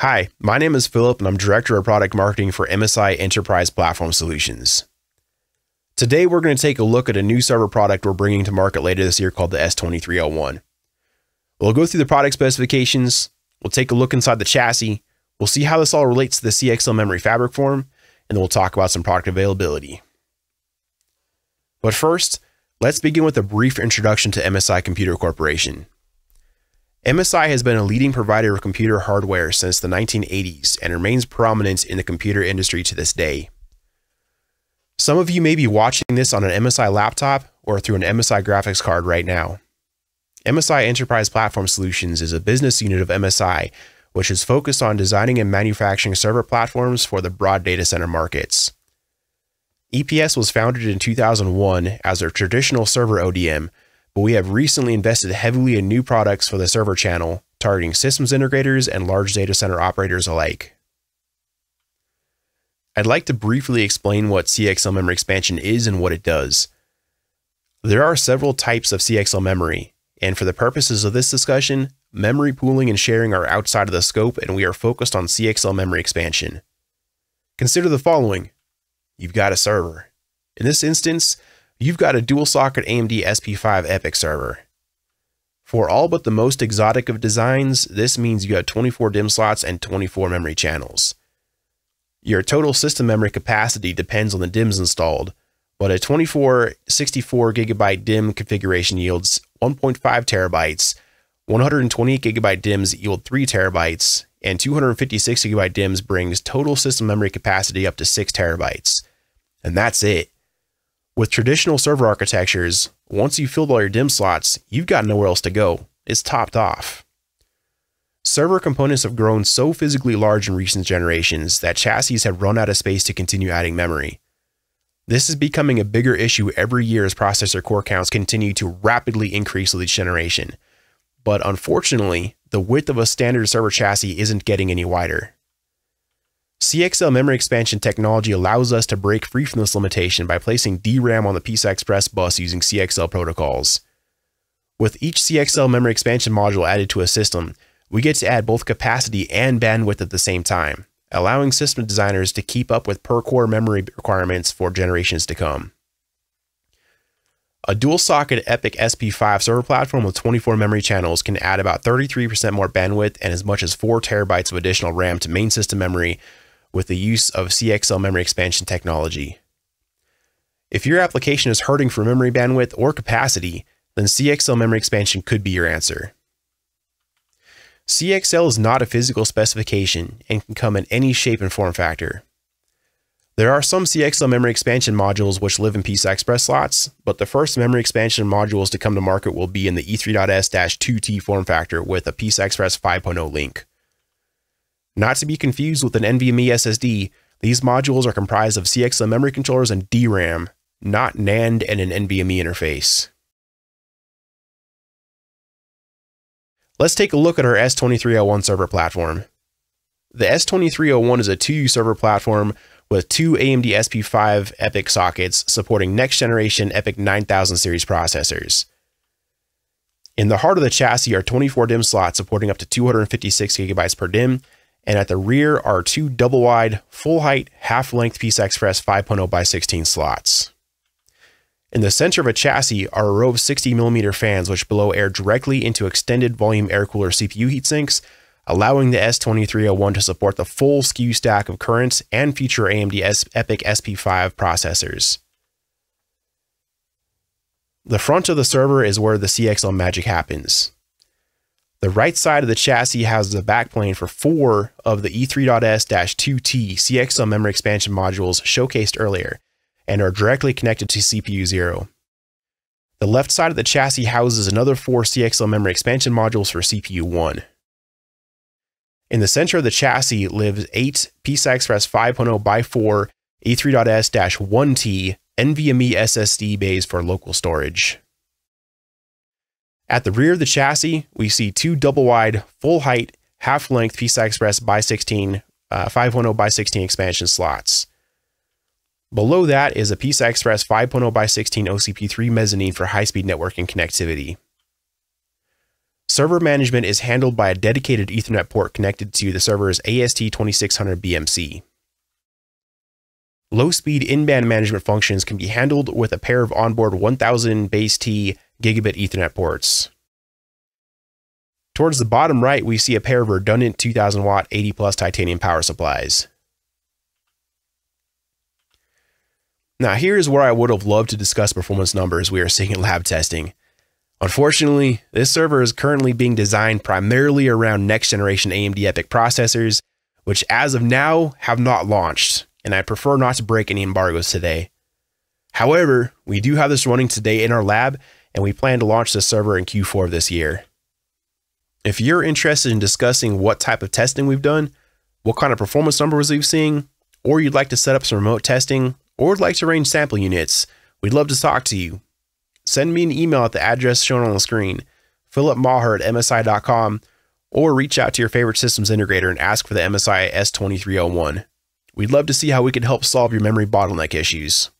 Hi, my name is Philip and I'm Director of Product Marketing for MSI Enterprise Platform Solutions. Today we're going to take a look at a new server product we're bringing to market later this year called the S2301. We'll go through the product specifications, we'll take a look inside the chassis, we'll see how this all relates to the CXL memory fabric form, and then we'll talk about some product availability. But first, let's begin with a brief introduction to MSI Computer Corporation. MSI has been a leading provider of computer hardware since the 1980s and remains prominent in the computer industry to this day. Some of you may be watching this on an MSI laptop or through an MSI graphics card right now. MSI Enterprise Platform Solutions is a business unit of MSI which is focused on designing and manufacturing server platforms for the broad data center markets. EPS was founded in 2001 as a traditional server ODM, but we have recently invested heavily in new products for the server channel, targeting systems integrators and large data center operators alike. I'd like to briefly explain what CXL memory expansion is and what it does. There are several types of CXL memory, and for the purposes of this discussion, memory pooling and sharing are outside of the scope and we are focused on CXL memory expansion. Consider the following. You've got a server. In this instance, you've got a dual-socket AMD SP5 EPYC server. For all but the most exotic of designs, this means you have 24 DIMM slots and 24 memory channels. Your total system memory capacity depends on the DIMMs installed, but a 64 GB DIMM configuration yields 1.5 terabytes, 128 GB DIMMs yield 3 terabytes, and 256 GB DIMMs brings total system memory capacity up to 6 terabytes. And that's it. With traditional server architectures, once you've filled all your DIMM slots, you've got nowhere else to go. It's topped off. Server components have grown so physically large in recent generations that chassis have run out of space to continue adding memory. This is becoming a bigger issue every year as processor core counts continue to rapidly increase with each generation. But unfortunately, the width of a standard server chassis isn't getting any wider. CXL memory expansion technology allows us to break free from this limitation by placing DRAM on the PCI Express bus using CXL protocols. With each CXL memory expansion module added to a system, we get to add both capacity and bandwidth at the same time, allowing system designers to keep up with per-core memory requirements for generations to come. A dual-socket EPYC SP5 server platform with 24 memory channels can add about 33% more bandwidth and as much as 4 terabytes of additional RAM to main system memory with the use of CXL memory expansion technology. If your application is hurting for memory bandwidth or capacity, then CXL memory expansion could be your answer. CXL is not a physical specification and can come in any shape and form factor. There are some CXL memory expansion modules which live in PCI Express slots, but the first memory expansion modules to come to market will be in the E3.S-2T form factor with a PCI Express 5.0 link. Not to be confused with an NVMe SSD, these modules are comprised of CXL memory controllers and DRAM, not NAND and an NVMe interface. Let's take a look at our S2301 server platform. The S2301 is a 2U server platform with 2 AMD SP5 EPYC sockets supporting next-generation EPYC 9000 series processors. In the heart of the chassis are 24 DIMM slots supporting up to 256 GB per DIMM, and at the rear are 2 double-wide, full-height, half-length PCI Express 5.0x16 slots. In the center of a chassis are a row of 60mm fans which blow air directly into extended volume air cooler CPU heatsinks, allowing the S2301 to support the full SKU stack of current and future AMD EPYC SP5 processors. The front of the server is where the CXL magic happens. The right side of the chassis houses a backplane for 4 of the E3.S-2T CXL memory expansion modules showcased earlier, and are directly connected to CPU 0. The left side of the chassis houses another 4 CXL memory expansion modules for CPU 1. In the center of the chassis lives 8 PCI Express 5.0x4 E3.S-1T NVMe SSD bays for local storage. At the rear of the chassis, we see 2 double-wide, full-height, half-length PCI Express 5.0x16 expansion slots. Below that is a PCI Express 5.0x16 OCP3 mezzanine for high-speed networking connectivity. Server management is handled by a dedicated Ethernet port connected to the server's AST2600 BMC. Low-speed in-band management functions can be handled with a pair of onboard 1000 base T gigabit Ethernet ports. Towards the bottom right, we see a pair of redundant 2000 watt 80 plus titanium power supplies. Now here's where I would have loved to discuss performance numbers we are seeing in lab testing. Unfortunately, this server is currently being designed primarily around next generation AMD EPYC processors, which as of now have not launched, and I prefer not to break any embargoes today. However, we do have this running today in our lab, and we plan to launch this server in Q4 of this year. If you're interested in discussing what type of testing we've done, what kind of performance numbers we've seen, or you'd like to set up some remote testing, or would like to arrange sample units, we'd love to talk to you. Send me an email at the address shown on the screen, philipmaher@msi.com, or reach out to your favorite systems integrator and ask for the MSI S2301. We'd love to see how we can help solve your memory bottleneck issues.